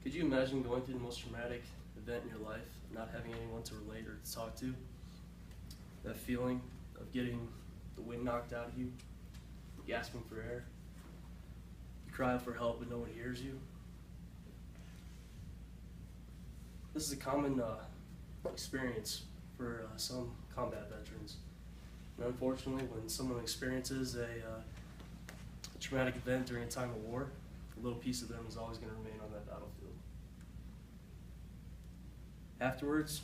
Could you imagine going through the most traumatic event in your life, not having anyone to relate or to talk to? That feeling of getting the wind knocked out of you, gasping for air. You cry out for help but no one hears you. This is a common experience for some combat veterans. And unfortunately, when someone experiences a traumatic event during a time of war, a little piece of them is always going to remain on that battlefield. Afterwards,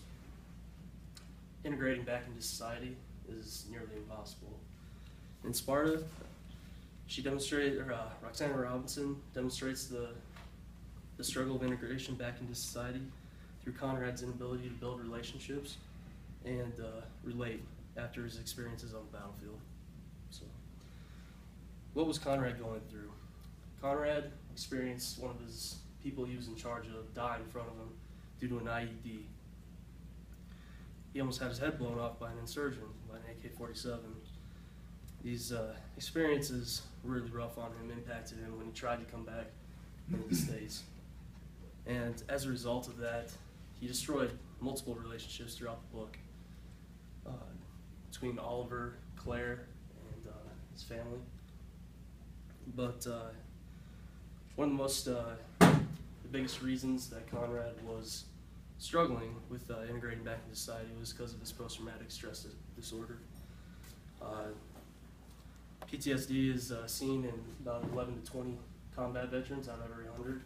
integrating back into society is nearly impossible. In Sparta, Roxanna Robinson demonstrates the struggle of integration back into society through Conrad's inability to build relationships and relate after his experiences on the battlefield. So, what was Conrad going through? Conrad experienced one of his people he was in charge of die in front of him due to an IED. He almost had his head blown off by an insurgent, by an AK-47. These experiences were really rough on him, impacted him when he tried to come back into the States. And as a result of that, he destroyed multiple relationships throughout the book between Oliver, Claire, and his family. But one of the biggest reasons that Conrad was struggling with integrating back into society was because of his post-traumatic stress disorder. PTSD is seen in about 11 to 20 combat veterans out of every 100,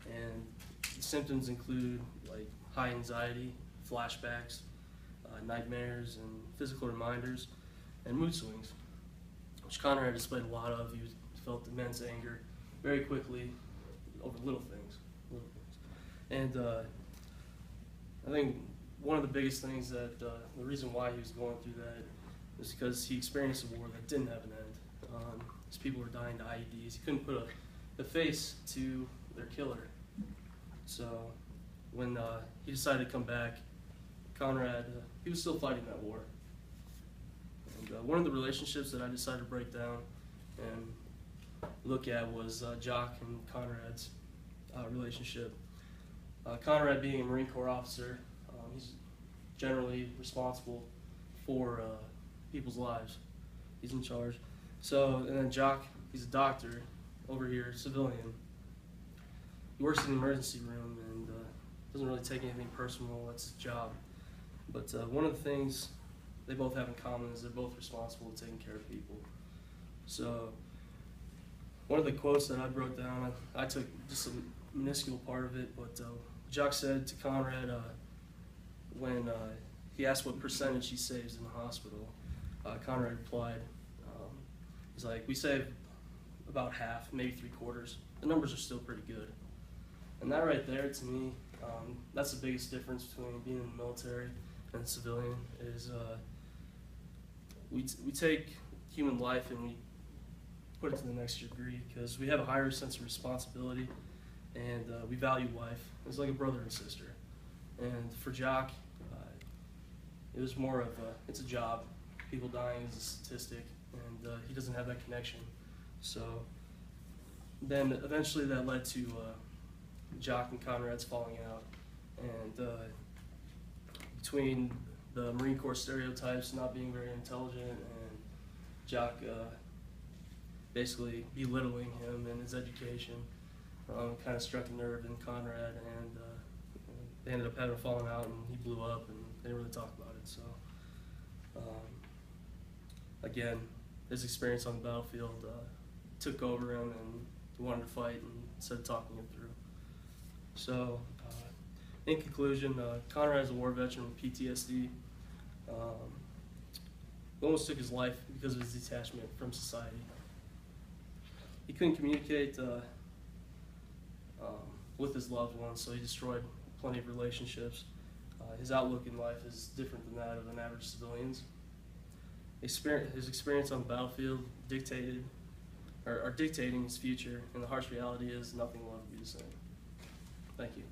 and the symptoms include like high anxiety, flashbacks, nightmares, and physical reminders, and mood swings, which Conrad displayed a lot of. He felt immense anger very quickly over little things. And I think one of the biggest things that the reason why he was going through that is because he experienced a war that didn't have an end. His people were dying to IEDs. He couldn't put a face to their killer. So when he decided to come back, Conrad, he was still fighting that war. And one of the relationships that I decided to break down and look at was Jock and Conrad's relationship. Conrad, being a Marine Corps officer, he's generally responsible for people's lives. He's in charge. So, and then Jock, he's a doctor over here, civilian. He works in the emergency room and doesn't really take anything personal. That's his job. But one of the things they both have in common is they're both responsible for taking care of people. So one of the quotes that I wrote down, I took just a minuscule part of it, but Jock said to Conrad when he asked what percentage he saves in the hospital, Conrad replied, he's like, we save about half, maybe 3/4. The numbers are still pretty good. And that right there, to me, that's the biggest difference between being in the military and civilian is we take human life and we put it to the next degree because we have a higher sense of responsibility and we value life. It's like a brother and sister. And for Jock, it was more of it's a job. People dying is a statistic, and he doesn't have that connection. So then eventually that led to Jock and Conrad's falling out. And between the Marine Corps stereotypes, not being very intelligent, and Jock basically belittling him and his education, kind of struck a nerve in Conrad, and they ended up having a falling out, and he blew up, and they didn't really talk about it. So again, his experience on the battlefield took over him, and he wanted to fight and instead of talking it through. So in conclusion, Conrad is a war veteran with PTSD. He almost took his life because of his detachment from society. He couldn't communicate with his loved ones, so he destroyed plenty of relationships. His outlook in life is different than that of an average civilian's. His experience on the battlefield are dictating his future, and the harsh reality is nothing will ever be the same. Thank you.